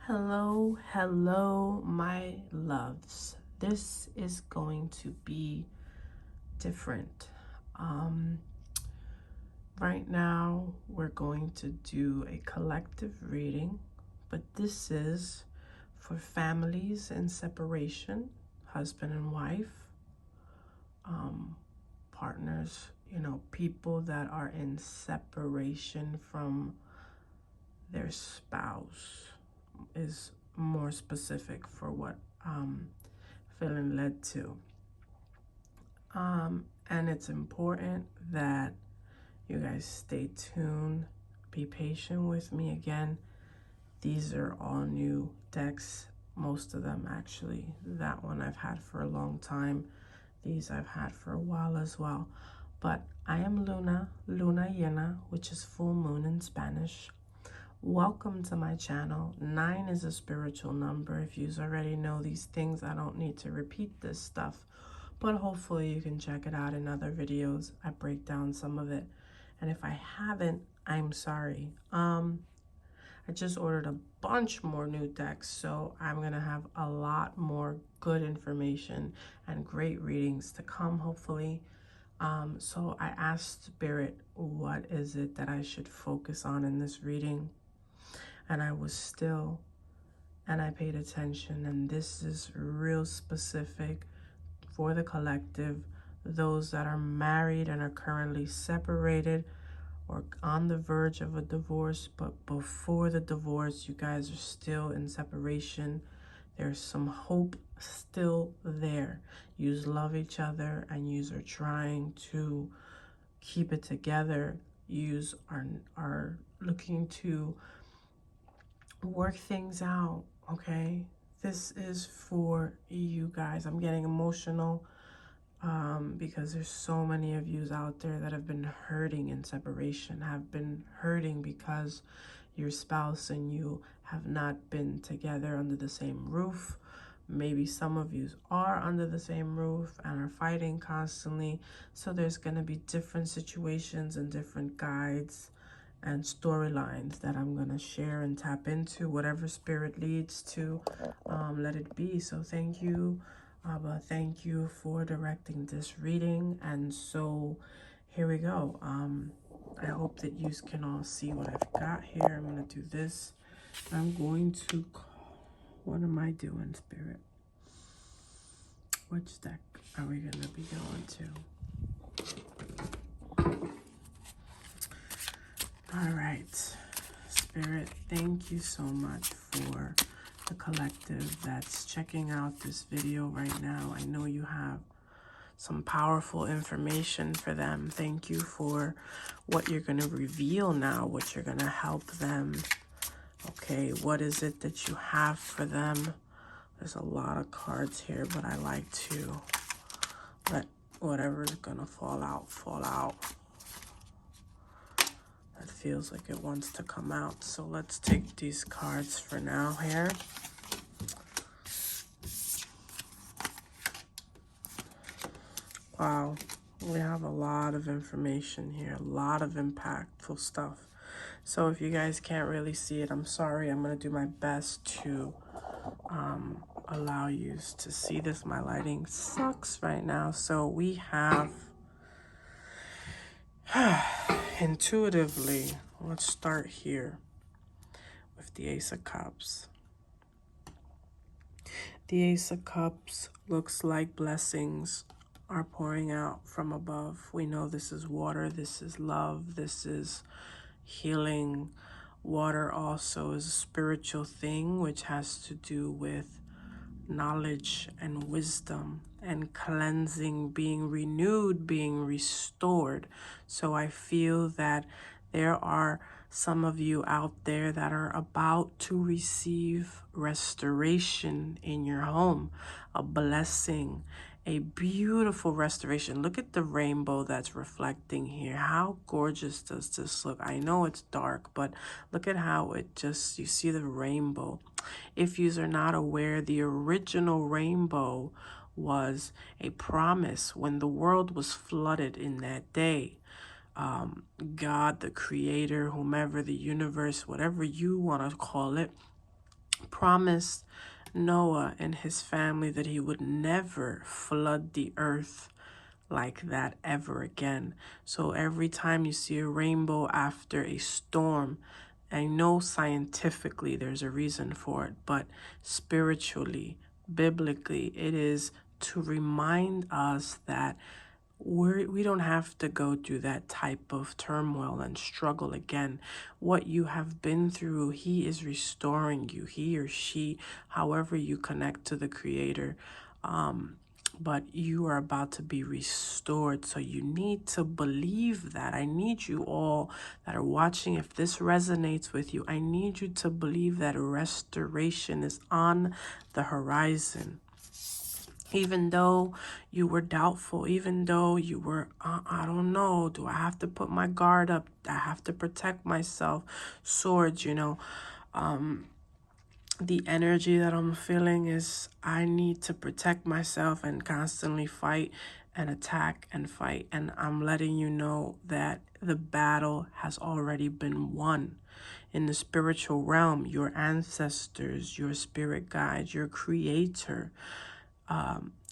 Hello, hello, my loves. This is going to be different. Um, right now, we're going to do a collective reading, but this is for families in separation, husband and wife, um, partners, people that are in separation from their spouse is more specific for what feeling led to. And it's important that you guys stay tuned, be patient with me. Again, these are all new decks, most of them actually. That one I've had for a long time. These I've had for a while as well. But I am Luna Llena, which is full moon in Spanish. Welcome to my channel. 9 is a spiritual number. If you already know these things, I don't need to repeat this stuff, but hopefully you can check it out in other videos. I break down some of it, and if I haven't, I'm sorry. I just ordered a bunch more new decks, so I'm gonna have a lot more good information and great readings to come, hopefully. So I asked Spirit, what is it that I should focus on in this reading? And I was still, and I paid attention, and this is real specific for the collective, those that are married and are currently separated or on the verge of a divorce, but before the divorce you guys are still in separation. There's some hope still there. You love each other and you are trying to keep it together. You are looking to work things out, okay? This is for you guys. I'm getting emotional because there's so many of you out there that have been hurting in separation, have been hurting because your spouse and you have not been together under the same roof. Maybe some of you are under the same roof and are fighting constantly. So there's going to be different situations and different guides and storylines that I'm going to share and tap into. Whatever spirit leads to, let it be. So thank you, Abba. Thank you for directing this reading. And so here we go. I hope that you can all see what I've got here. I'm going to do this. I'm going to, what am I doing, Spirit? Which deck are we going to be going to? All right, Spirit, thank you so much for the collective that's checking out this video right now. I know you have some powerful information for them. Thank you for what you're going to reveal now, what you're going to help them. Okay, what is it that you have for them? There's a lot of cards here, but I like to let whatever's going to fall out, fall out. It feels like it wants to come out. So let's take these cards for now here. Wow, we have a lot of information here, a lot of impactful stuff. So if you guys can't really see it, I'm sorry. I'm going to do my best to allow you to see this. My lighting sucks right now. So we have intuitively, let's start here with the Ace of Cups. The Ace of Cups looks like blessings are pouring out from above. We know this is water, this is love, this is healing. Water also is a spiritual thing, which has to do with knowledge and wisdom and cleansing, being renewed, being restored. So I feel that there are some of you out there that are about to receive restoration in your home, a blessing, a beautiful restoration. Look at the rainbow that's reflecting here. How gorgeous does this look? I know it's dark, but look at how it just, you see the rainbow. If you are not aware, the original rainbow was a promise when the world was flooded in that day. God, the creator, whomever, the universe, whatever you want to call it, promised Noah and his family that he would never flood the earth like that ever again. So every time you see a rainbow after a storm, I know scientifically there's a reason for it, but spiritually, biblically, it is to remind us that we don't have to go through that type of turmoil and struggle again. What you have been through, he is restoring you, he or she, however you connect to the Creator. But you are about to be restored. So you need to believe that. I need you all that are watching, if this resonates with you, I need you to believe that restoration is on the horizon. Even though you were doubtful, even though you were, I don't know, do I have to put my guard up? I have to protect myself. Swords, the energy that I'm feeling is I need to protect myself and constantly fight and attack and fight. And I'm letting you know that the battle has already been won. In the spiritual realm, your ancestors, your spirit guides, your creator,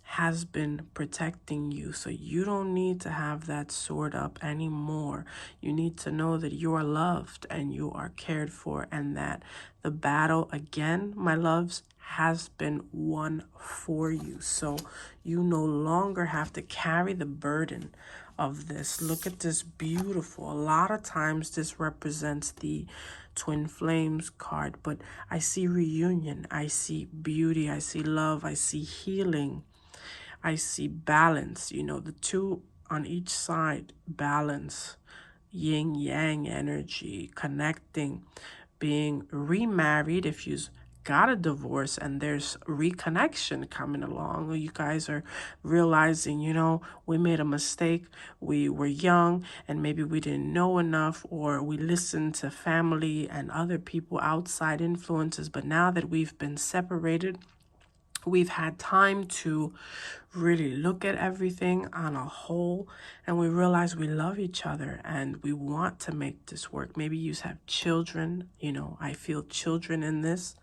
has been protecting you. So you don't need to have that sword up anymore. You need to know that you are loved and you are cared for, and that the battle, again, my loves, has been won for you. So you no longer have to carry the burden of this. Look at this, beautiful. A lot of times this represents the twin flames card, but I see reunion, I see beauty, I see love, I see healing, I see balance. The two on each side, balance, yin yang energy, connecting, being remarried if you got a divorce and there's reconnection coming along, or you guys are realizing, we made a mistake, we were young and maybe we didn't know enough, or we listened to family and other people, outside influences, but now that we've been separated, we've had time to really look at everything on a whole, and we realize we love each other and we want to make this work. Maybe you have children. I feel children in this.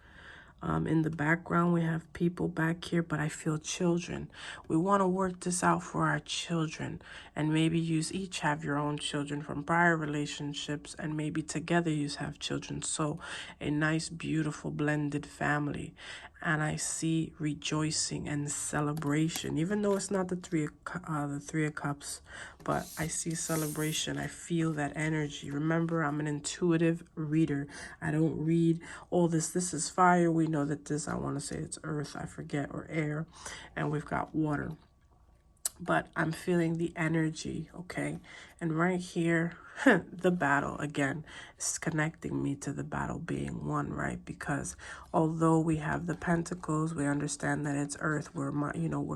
In the background, we have people back here, but I feel children. We want to work this out for our children, and maybe you each have your own children from prior relationships, and maybe together you have children. So a nice, beautiful, blended family. And I see rejoicing and celebration, even though it's not the three of cups, but I see celebration. I feel that energy. Remember, I'm an intuitive reader. I don't read all this. This is fire. We know that this, I want to say it's earth, I forget, or air, and we've got water. But I'm feeling the energy, okay? And right here, the battle, again, is connecting me to the battle being won, right? Because although we have the pentacles, we understand that it's earth. We're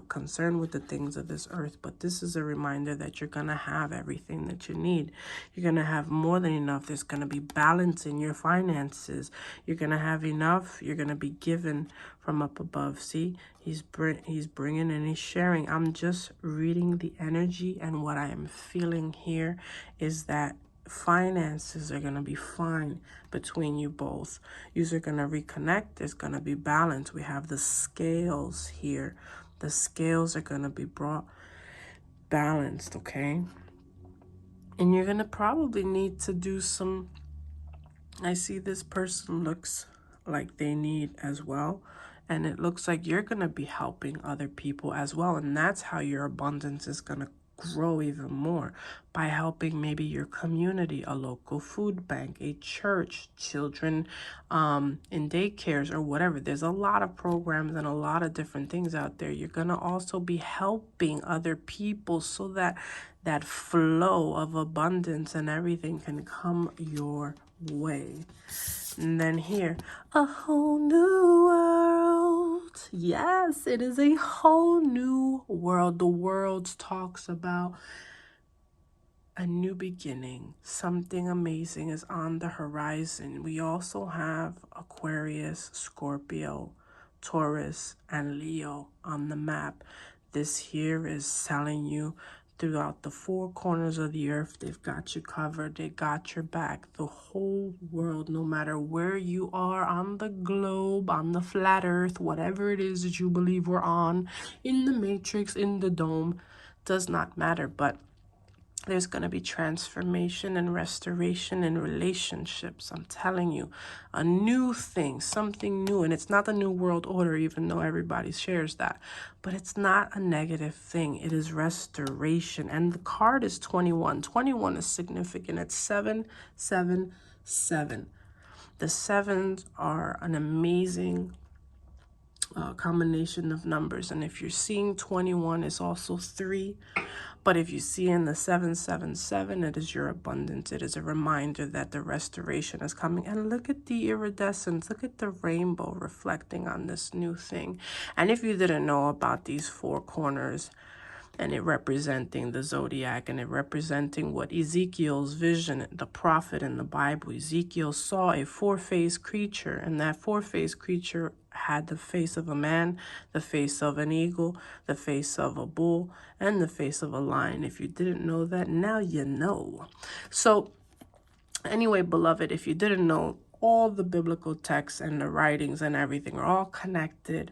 concerned with the things of this earth. But this is a reminder that you're going to have everything that you need. You're going to have more than enough. There's going to be balance in your finances. You're going to have enough. You're going to be given from up above. See, he's bringing and he's sharing. I'm just reading the energy, and what I am feeling here is that finances are going to be fine between you both. You are going to reconnect. There's going to be balance. We have the scales here. The scales are going to be brought balanced, okay? And you're going to probably need to do some, I see this person looks like they need as well. And it looks like you're going to be helping other people as well. And that's how your abundance is going to grow even more, by helping maybe your community, a local food bank, a church, children in daycares or whatever. There's a lot of programs and a lot of different things out there. You're going to also be helping other people so that that flow of abundance and everything can come your way. And then here, a whole new world. Yes, it is a whole new world. The world talks about a new beginning. Something amazing is on the horizon. We also have Aquarius, Scorpio, Taurus, and Leo on the map. This here is telling you throughout the four corners of the earth. They've got you covered. They got your back. The whole world, no matter where you are on the globe, on the flat earth, whatever it is that you believe we're on, in the matrix, in the dome, does not matter. But there's going to be transformation and restoration in relationships. I'm telling you, a new thing, something new. And it's not the new world order, even though everybody shares that. But it's not a negative thing. It is restoration. And the card is 21. 21 is significant. It's 777. The sevens are an amazing combination of numbers. And if you're seeing 21, it's also 3. But if you see in the 777, it is your abundance. It is a reminder that the restoration is coming. And look at the iridescence. Look at the rainbow reflecting on this new thing. And if you didn't know about these four corners, and it representing the zodiac, and it representing what Ezekiel's vision, the prophet in the Bible, Ezekiel saw a four-faced creature, and that four-faced creature had the face of a man, the face of an eagle, the face of a bull, and the face of a lion. If you didn't know that, now you know. So anyway, beloved, if you didn't know, all the biblical texts and the writings and everything are all connected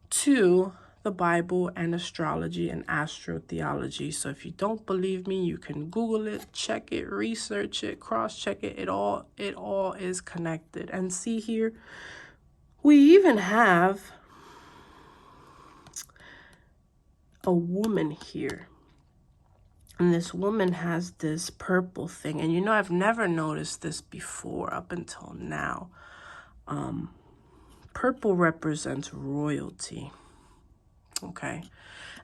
to the Bible and astrology and astrotheology. So if you don't believe me, you can Google it, check it, research it, cross-check it. It all is connected. And see here, we even have a woman here. And this woman has this purple thing. And you know, I've never noticed this before up until now. Purple represents royalty. Okay.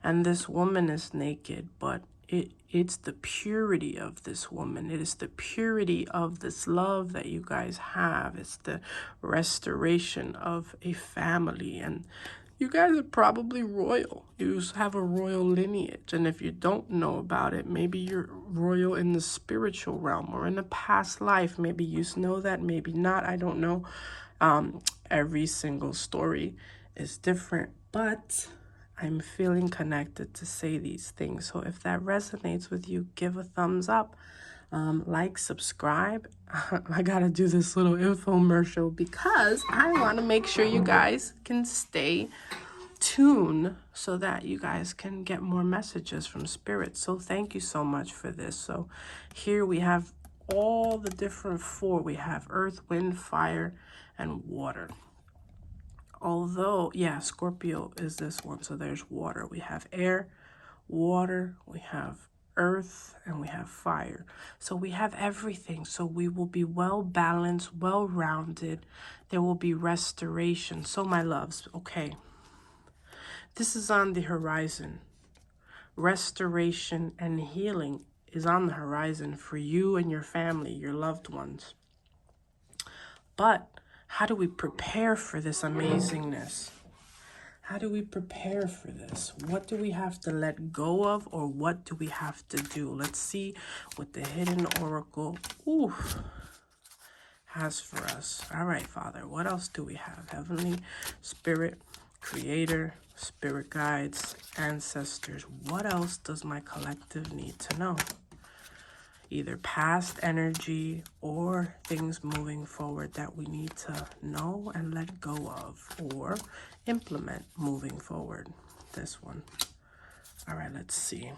And this woman is naked, but it's the purity of this woman. It is the purity of this love that you guys have. It's the restoration of a family. And you guys are probably royal. You have a royal lineage. And if you don't know about it, maybe you're royal in the spiritual realm or in a past life. Maybe you know that, maybe not. I don't know. Every single story is different. But I'm feeling connected to say these things. So if that resonates with you, give a thumbs up, like, subscribe. I gotta do this little infomercial because I want to make sure you guys can stay tuned so that you guys can get more messages from Spirit. So thank you so much for this. So here we have all the different four. We have earth, wind, fire, and water. Although, yeah, Scorpio is this one. So there's water. We have air, water, we have earth, and we have fire. So we have everything. So we will be well balanced, well rounded. There will be restoration. So my loves, okay, this is on the horizon. Restoration and healing is on the horizon for you and your family, your loved ones. But how do we prepare for this amazingness? How do we prepare for this? What do we have to let go of, or what do we have to do? Let's see what the hidden oracle has for us. All right, Father, what else do we have? Heavenly Spirit, Creator, Spirit guides, ancestors. What else does my collective need to know? Either past energy or things moving forward that we need to know and let go of, or implement moving forward. This one. All right, let's see.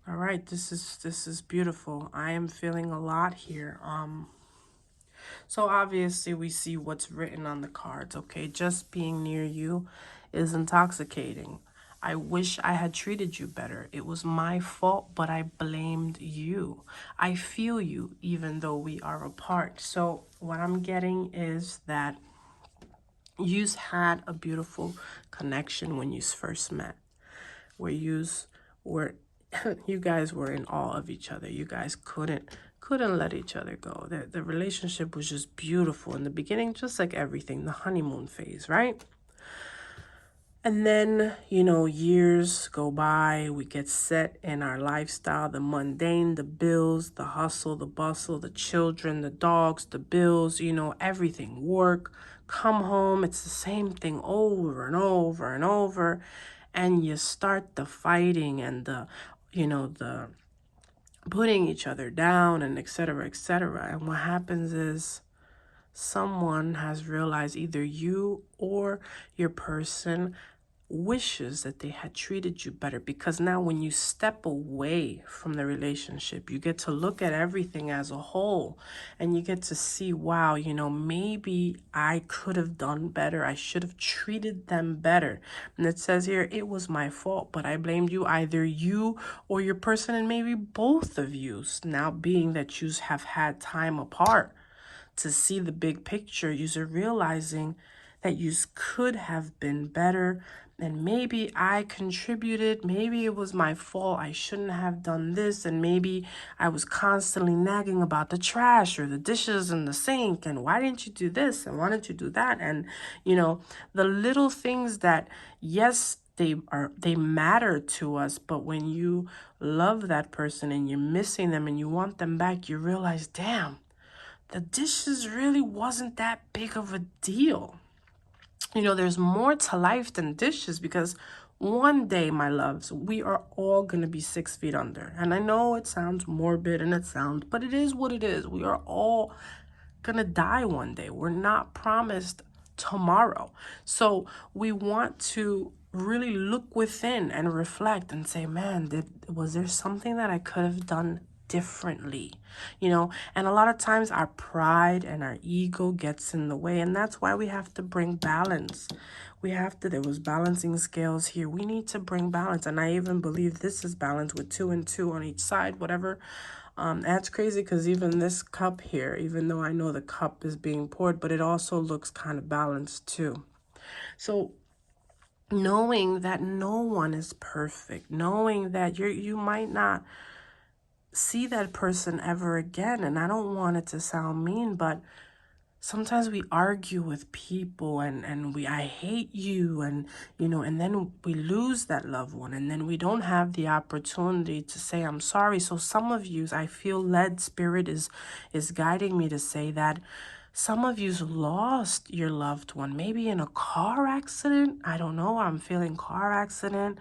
All right, this is beautiful. I am feeling a lot here. So obviously we see what's written on the cards, okay? Just being near you is intoxicating. I wish I had treated you better. It was my fault, but I blamed you. I feel you even though we are apart. So what I'm getting is that you had a beautiful connection when you first met, where you guys were in awe of each other. You guys couldn't let each other go. The relationship was just beautiful in the beginning, just like everything, the honeymoon phase, right? And then, you know, years go by, we get set in our lifestyle, the mundane, the bills, the hustle, the bustle, the children, the dogs, the bills, you know, everything, work, come home. It's the same thing over and over and over. And you start the fighting and the, you know, the putting each other down and et cetera, et cetera. And what happens is someone has realized, either you or your person wishes that they had treated you better, because now when you step away from the relationship, you get to look at everything as a whole, and you get to see, wow, you know, maybe I could have done better. I should have treated them better. And it says here, it was my fault, but I blamed you, either you or your person, and maybe both of you. Now, being that you have had time apart to see the big picture, you're realizing that you could have been better, and maybe I contributed, maybe it was my fault, I shouldn't have done this, and maybe I was constantly nagging about the trash or the dishes in the sink, and why didn't you do this, and why didn't you do that, and you know, the little things that, yes, they matter to us, but when you love that person and you're missing them and you want them back, you realize, damn, the dishes really wasn't that big of a deal. You know, there's more to life than dishes, because one day, my loves, we are all going to be 6 feet under. And I know it sounds morbid and but it is what it is. We are all going to die one day. We're not promised tomorrow. So we want to really look within and reflect and say, man, was there something that I could have done differently? You know, and a lot of times our pride and our ego gets in the way, and that's why we have to bring balance. There was balancing scales here. We need to bring balance, and I even believe this is balance with 2 and 2 on each side, whatever. That's crazy, because even this cup here, even though I know the cup is being poured, but it also looks kind of balanced too. So knowing that no one is perfect, knowing that you might not see that person ever again, and I don't want it to sound mean, but sometimes we argue with people, and I hate you, and you know, and then we lose that loved one, and then we don't have the opportunity to say I'm sorry. So some of you, I feel led, spirit is guiding me to say that some of you's lost your loved one, maybe in a car accident. I don't know, I'm feeling car accident.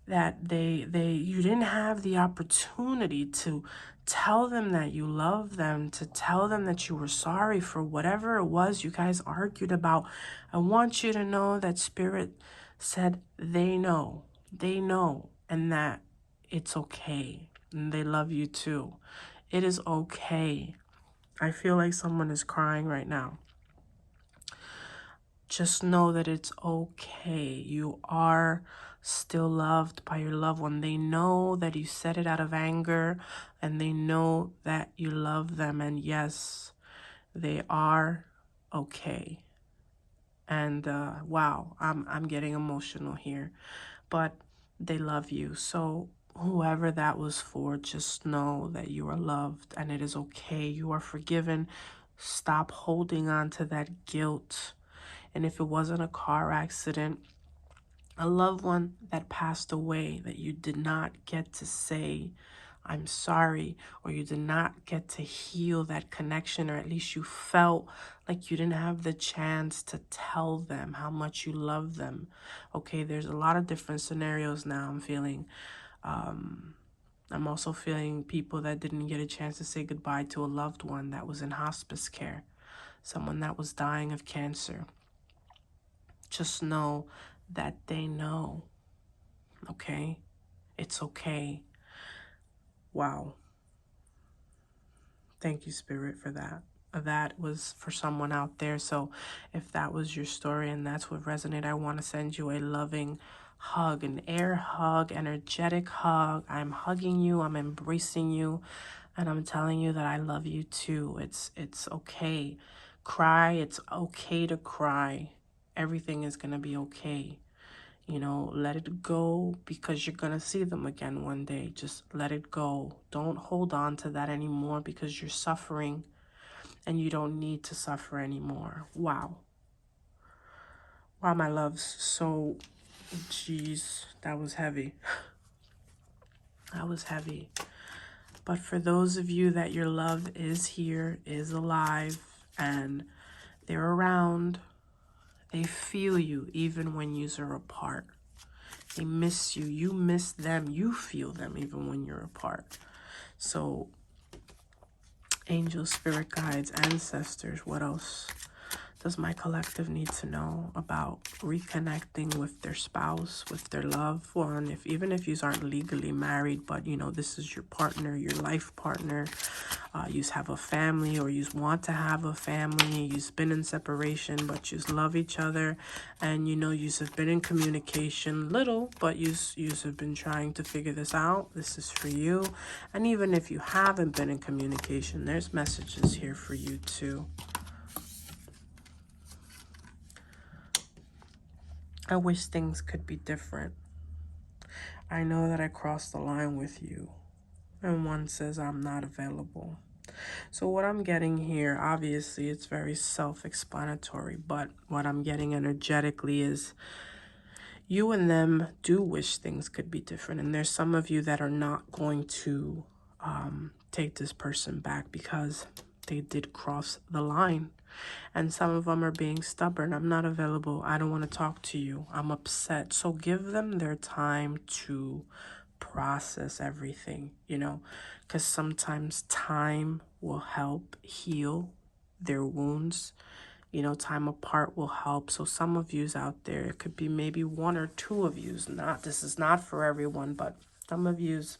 That you didn't have the opportunity to tell them that you love them, to tell them that you were sorry for whatever it was you guys argued about. I want you to know that Spirit said they know, and that it's okay, and they love you too. It is okay. I feel like someone is crying right now. Just know that it's okay. You are still loved by your loved one. They know that you said it out of anger, and they know that you love them. And yes, they are okay. And wow, I'm getting emotional here, but they love you. So whoever that was for, just know that you are loved, and it is okay. You are forgiven. Stop holding on to that guilt. And if it wasn't a car accident, a loved one that passed away, that you did not get to say, I'm sorry, or you did not get to heal that connection, or at least you felt like you didn't have the chance to tell them how much you love them. Okay, there's a lot of different scenarios now I'm feeling. I'm also feeling people that didn't get a chance to say goodbye to a loved one that was in hospice care, someone that was dying of cancer. Just know that they know, okay? It's okay. Wow. Thank you, Spirit, for that. That was for someone out there. So if that was your story and that's what resonated, I want to send you a loving hug, an air hug, energetic hug. I'm hugging you. I'm embracing you. And I'm telling you that I love you too. It's okay. Cry. It's okay to cry. Everything is going to be okay. You know, let it go, because you're going to see them again one day. Just let it go. Don't hold on to that anymore, because you're suffering and you don't need to suffer anymore. Wow. Wow, my loves. So, geez, that was heavy. That was heavy. But for those of you that your love is here, is alive, and they're around, they feel you even when you're apart. They miss you. You miss them. You feel them even when you're apart. So, angels, spirit guides, ancestors, what else does my collective need to know about reconnecting with their spouse, with their loved one? If even if you aren't legally married, but you know this is your partner, your life partner, you have a family, or you want to have a family, you've been in separation, but you love each other, and you know you have been in communication little, but you have been trying to figure this out. This is for you. And even if you haven't been in communication, there's messages here for you too. I wish things could be different. I know that I crossed the line with you. And one says I'm not available. So what I'm getting here, obviously it's very self-explanatory, but what I'm getting energetically is you and them do wish things could be different. And there's some of you that are not going to take this person back because they did cross the line. And some of them are being stubborn. I'm not available. I don't want to talk to you. I'm upset. So give them their time to process everything, you know, because sometimes time will help heal their wounds. You know, time apart will help. So some of yous out there, it could be maybe one or two of yous. This is not for everyone, but some of yous,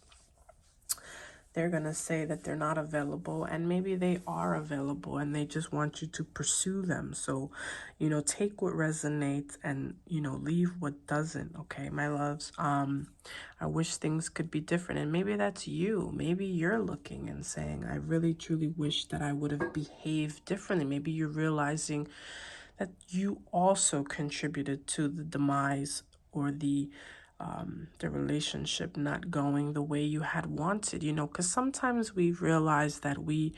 they're going to say that they're not available, and maybe they are available and they just want you to pursue them. So, you know, take what resonates and, you know, leave what doesn't. Okay, my loves. I wish things could be different. And maybe that's you. Maybe you're looking and saying, I really truly wish that I would have behaved differently. Maybe you're realizing that you also contributed to the demise or the relationship not going the way you had wanted, you know, because sometimes we realize that we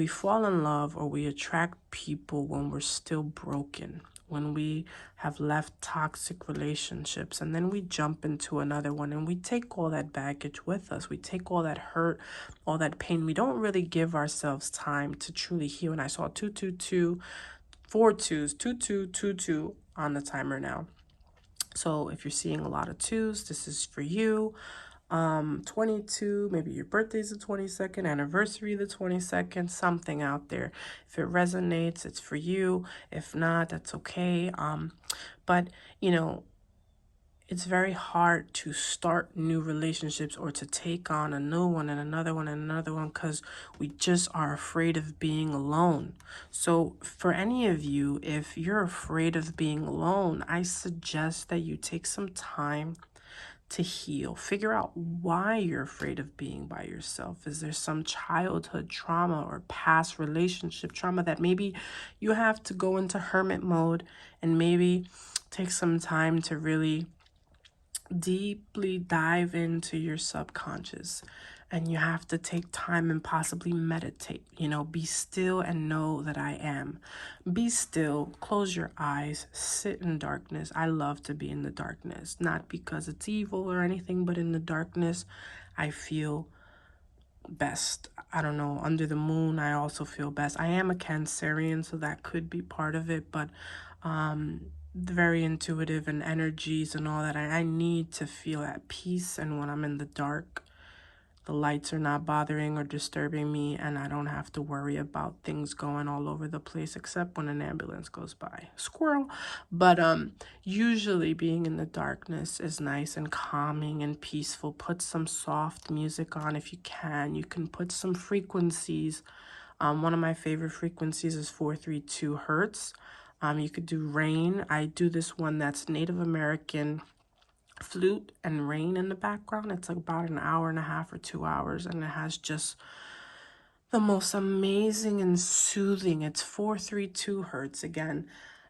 fall in love or we attract people when we're still broken, when we have left toxic relationships, and then we jump into another one and we take all that baggage with us. We take all that hurt, all that pain. We don't really give ourselves time to truly heal. And I saw 222, 4 twos, 2222 on the timer now. So if you're seeing a lot of twos, this is for you. 22, maybe your birthday's the 22nd, anniversary the 22nd, something out there. If it resonates, it's for you. If not, that's okay. But you know, it's very hard to start new relationships or to take on a new one and another one and another one because we just are afraid of being alone. So for any of you, if you're afraid of being alone, I suggest that you take some time to heal. Figure out why you're afraid of being by yourself. Is there some childhood trauma or past relationship trauma that maybe you have to go into hermit mode and maybe take some time to really deeply dive into your subconscious, and you have to take time and possibly meditate. You know, be still and know that I am. Be still, close your eyes, sit in darkness. I love to be in the darkness, not because it's evil or anything, but in the darkness I feel best. I don't know, under the moon I also feel best. I am a Cancerian, so that could be part of it, but very intuitive and energies and all that. I need to feel at peace, and when I'm in the dark, the lights are not bothering or disturbing me, and I don't have to worry about things going all over the place, except when an ambulance goes by. Squirrel. But usually being in the darkness is nice and calming and peaceful. Put some soft music on if you can. You can put some frequencies. One of my favorite frequencies is 432 hertz. You could do rain. I do this one that's Native American flute and rain in the background. It's like about an hour and a half or 2 hours, and it has just the most amazing and soothing. It's 432 hertz again,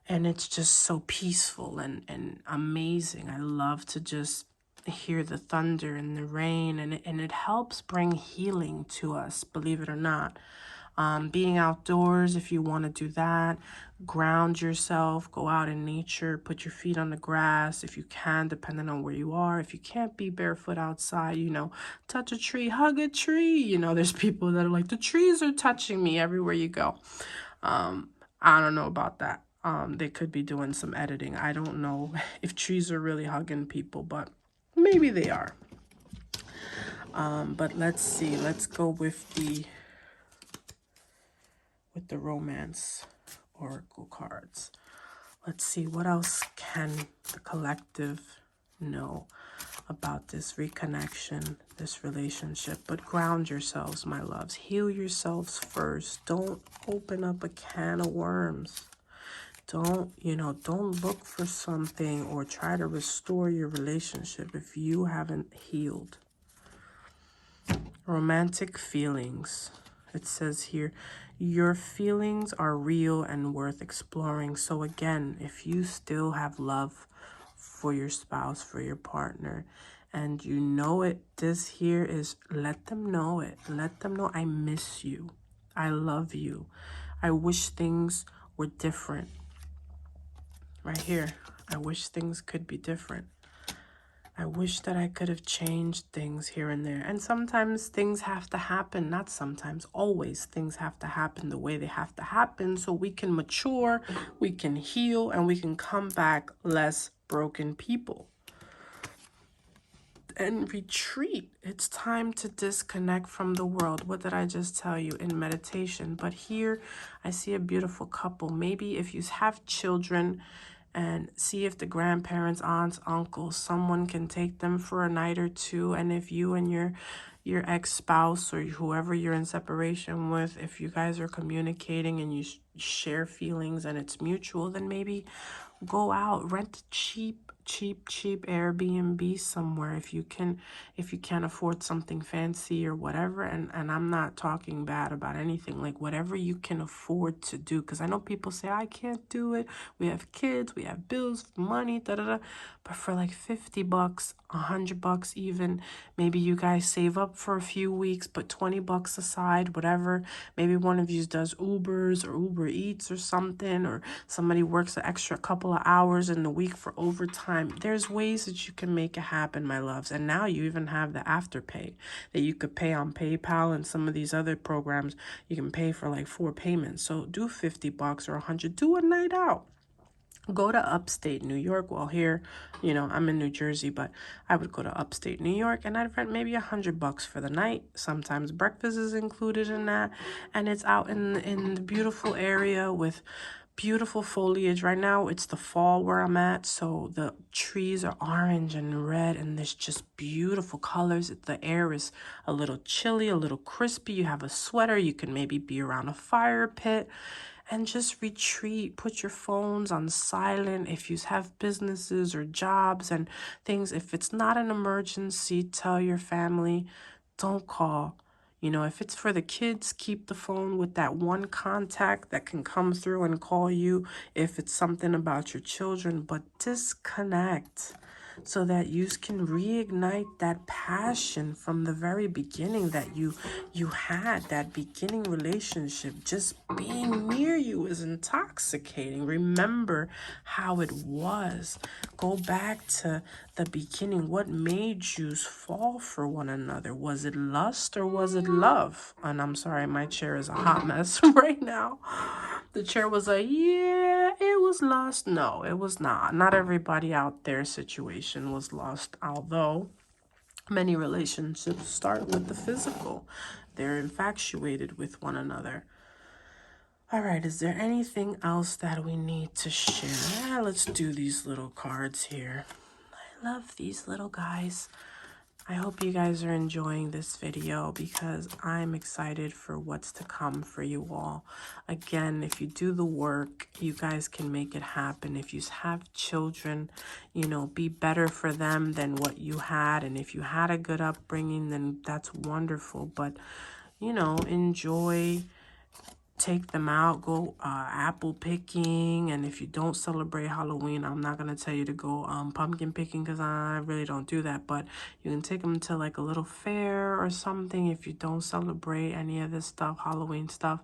and it's just so peaceful and amazing. I love to just hear the thunder and the rain, and it helps bring healing to us, believe it or not. Being outdoors, if you want to do that, ground yourself, go out in nature, put your feet on the grass if you can, depending on where you are. If you can't be barefoot outside, you know, touch a tree, hug a tree. You know, there's people that are like, the trees are touching me everywhere you go. I don't know about that. They could be doing some editing. I don't know if trees are really hugging people, but maybe they are. But let's see. Let's go with the romance oracle cards. Let's see, what else can the collective know about this reconnection, this relationship? But ground yourselves, my loves. Heal yourselves first. Don't open up a can of worms. Don't look for something or try to restore your relationship if you haven't healed. Romantic feelings. It says here, your feelings are real and worth exploring. So again, if you still have love for your spouse, for your partner, and you know it, this here is, let them know it. Let them know, I miss you. I love you. I wish things were different. Right here, I wish things could be different. I wish that I could have changed things here and there. And sometimes things have to happen. Not sometimes, always things have to happen the way they have to happen so we can mature, we can heal, and we can come back less broken people. And retreat. It's time to disconnect from the world. What did I just tell you in meditation? But here I see a beautiful couple. Maybe if you have children, and see if the grandparents, aunts, uncles, someone can take them for a night or two. And if you and your ex-spouse or whoever you're in separation with, if you guys are communicating and you share feelings and it's mutual, then maybe go out, rent cheap Airbnb somewhere if you can't afford something fancy or whatever. And I'm not talking bad about anything, like whatever you can afford to do, because I know people say I can't do it, we have kids, we have bills, money, but for like $50, $100 even, maybe you guys save up for a few weeks, put $20 aside, whatever. Maybe one of you does Ubers or Uber Eats or something, or somebody works an extra couple of hours in the week for overtime. There's ways that you can make it happen, my loves. And now you even have the Afterpay that you could pay on PayPal, and some of these other programs you can pay for like 4 payments. So do $50 or $100, do a night out. Go to upstate New York. Well, here, you know, I'm in New Jersey, but I would go to upstate New York and I'd rent maybe $100 for the night. Sometimes breakfast is included in that, and it's out in the beautiful area with beautiful foliage. Right now it's the fall where I'm at, so the trees are orange and red and there's just beautiful colors. The air is a little chilly, a little crispy. You have a sweater, you can maybe be around a fire pit and just retreat. Put your phones on silent if you have businesses or jobs and things. If it's not an emergency, tell your family, don't call. You know, if it's for the kids, keep the phone with that one contact that can come through and call you if it's something about your children, but disconnect so that you can reignite that passion from the very beginning that you had. That beginning relationship, just being near you is intoxicating. Remember how it was. Go back to the beginning. What made you fall for one another? Was it lust or was it love? And I'm sorry, my chair is a hot mess right now. The chair was like, yeah, it was lost. No, it was not. Not everybody out there situation was lost, although many relationships start with the physical. They're infatuated with one another. All right, is there anything else that we need to share? Yeah, let's do these little cards here. I love these little guys. I hope you guys are enjoying this video because I'm excited for what's to come for you all. Again, if you do the work, you guys can make it happen. If you have children, you know, be better for them than what you had. And if you had a good upbringing, then that's wonderful. But, you know, enjoy take them out, go apple picking. And if you don't celebrate Halloween, I'm not going to tell you to go pumpkin picking because I really don't do that. But you can take them to like a little fair or something if you don't celebrate any of this stuff, Halloween stuff.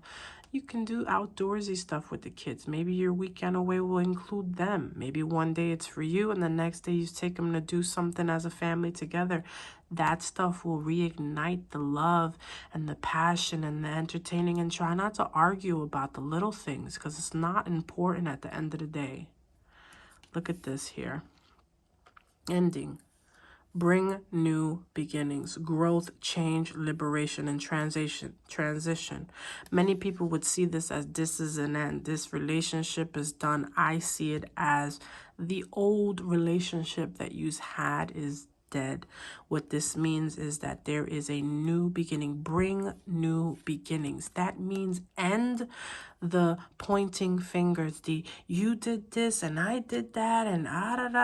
You can do outdoorsy stuff with the kids. Maybe your weekend away will include them. Maybe one day it's for you and the next day you take them to do something as a family together. That stuff will reignite the love and the passion and the entertaining, and try not to argue about the little things because it's not important at the end of the day. Look at this here. Ending. Bring new beginnings, growth, change, liberation, and transition. Many people would see this as this is an end. This relationship is done. I see it as the old relationship that you had is dead. What this means is that there is a new beginning. Bring new beginnings. That means end the pointing fingers, the you did this and I did that and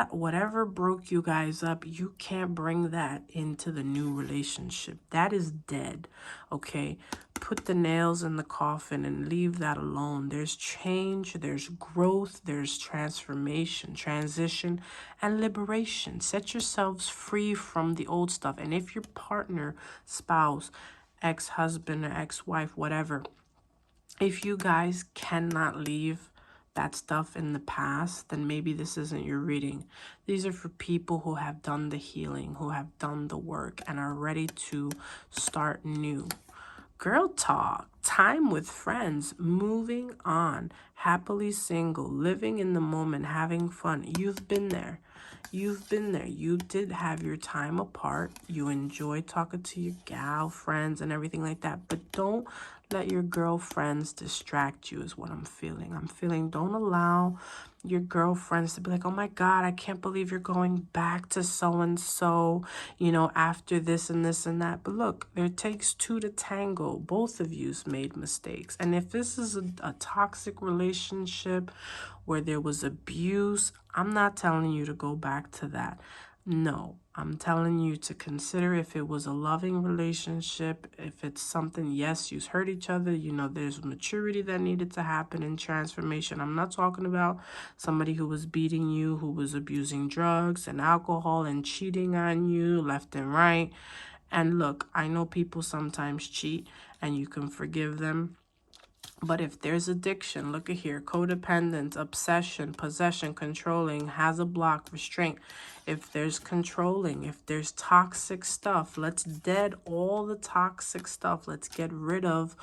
whatever broke you guys up. You can't bring that into the new relationship. That is dead. Okay, put the nails in the coffin and leave that alone. There's change, there's growth, there's transformation, transition, and liberation. Set yourselves free from the old stuff. And if your partner, spouse, ex-husband or ex-wife, whatever, if you guys cannot leave that stuff in the past, then maybe this isn't your reading. These are for people who have done the healing, who have done the work, and are ready to start new. Girl talk, time with friends, moving on, happily single, living in the moment, having fun. You've been there. You've been there. You did have your time apart. You enjoy talking to your gal friends and everything like that. But don't let your girlfriends distract you is what I'm feeling. I'm feeling don't allow your girlfriends to be like, oh my God, I can't believe you're going back to so-and-so, you know, after this and this and that. But look, it takes two to tango. Both of you's made mistakes. And if this is a toxic relationship where there was abuse, I'm not telling you to go back to that. No, I'm telling you to consider if it was a loving relationship, if it's something, yes, you've hurt each other, you know, there's maturity that needed to happen in transformation. I'm not talking about somebody who was beating you, who was abusing drugs and alcohol and cheating on you left and right. And look, I know people sometimes cheat and you can forgive them. But if there's addiction, look at here, codependence, obsession, possession, controlling, has a block, restraint. If there's controlling, if there's toxic stuff, let's dead all the toxic stuff. Let's get rid of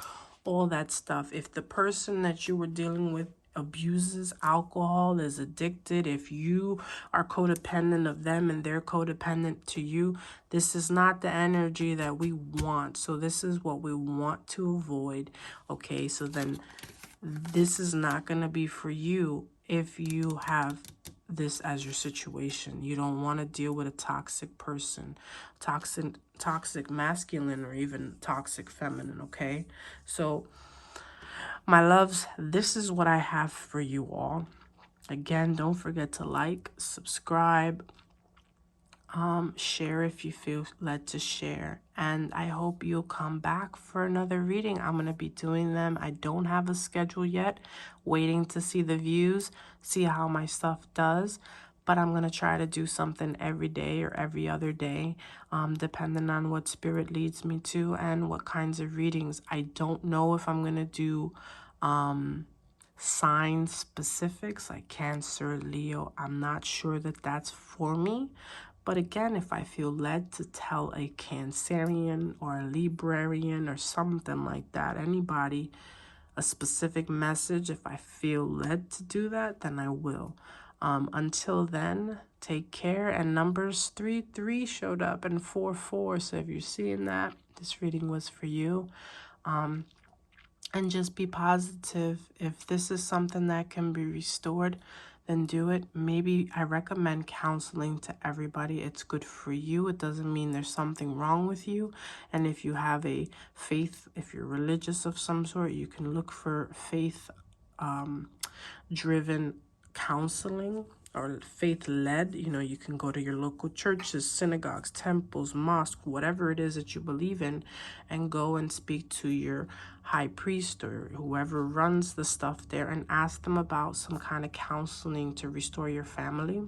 all that stuff. If the person that you were dealing with abuses alcohol, is addicted, if you are codependent of them and they're codependent to you, this is not the energy that we want. So this is what we want to avoid. Okay, so then this is not going to be for you if you have this as your situation. You don't want to deal with a toxic person, toxic masculine, or even toxic feminine. Okay, so my loves, this is what I have for you all. Again, don't forget to like, subscribe, share if you feel led to share. And I hope you'll come back for another reading. I'm going to be doing them. I don't have a schedule yet. Waiting to see the views, see how my stuff does. But I'm going to try to do something every day or every other day, depending on what spirit leads me to and what kinds of readings. I don't know if I'm going to do sign specifics like Cancer, Leo. I'm not sure that that's for me. But again, if I feel led to tell a Cancerian or a Librarian or something like that, anybody, a specific message, if I feel led to do that, then I will. Until then, take care. And numbers 3-3 showed up and 4-4. So if you're seeing that, this reading was for you. And just be positive. If this is something that can be restored, then do it. Maybe I recommend counseling to everybody. It's good for you. It doesn't mean there's something wrong with you. And if you have a faith, if you're religious of some sort, you can look for faith driven counseling or faith-led. You know, you can go to your local churches, synagogues, temples, mosques, whatever it is that you believe in, and go and speak to your high priest or whoever runs the stuff there and ask them about some kind of counseling to restore your family.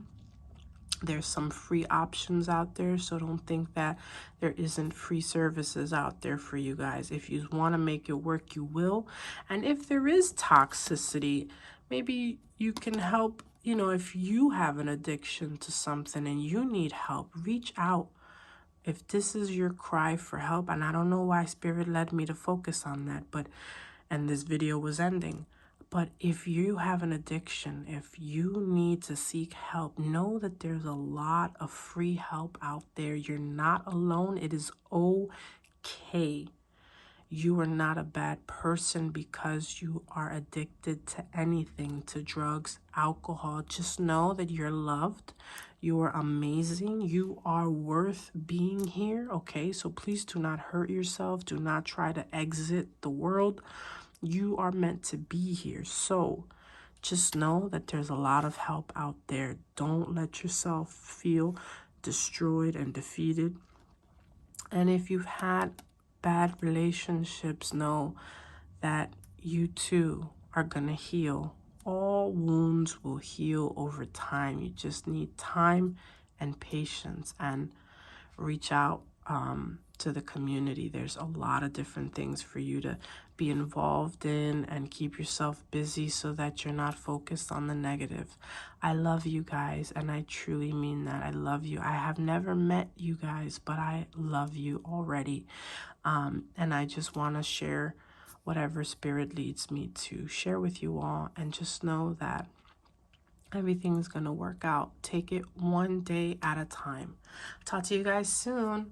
There's some free options out there, so don't think that there isn't free services out there for you guys. If you want to make it work, you will. And if there is toxicity, maybe you can help. You know, if you have an addiction to something and you need help, reach out. If this is your cry for help, and I don't know why Spirit led me to focus on that, but, and this video was ending. But if you have an addiction, if you need to seek help, know that there's a lot of free help out there. You're not alone. It is okay. You are not a bad person because you are addicted to anything, to drugs, alcohol. Just know that you're loved. You are amazing. You are worth being here, okay? So please do not hurt yourself. Do not try to exit the world. You are meant to be here. So just know that there's a lot of help out there. Don't let yourself feel destroyed and defeated. And if you've had bad relationships, know that you too are going to heal. All wounds will heal over time. You just need time and patience, and reach out to the community. There's a lot of different things for you to be involved in and keep yourself busy so that you're not focused on the negative. I love you guys, and I truly mean that. I love you. I have never met you guys, but I love you already. And I just want to share whatever Spirit leads me to share with you all, and just know that everything's going to work out. Take it one day at a time. Talk to you guys soon.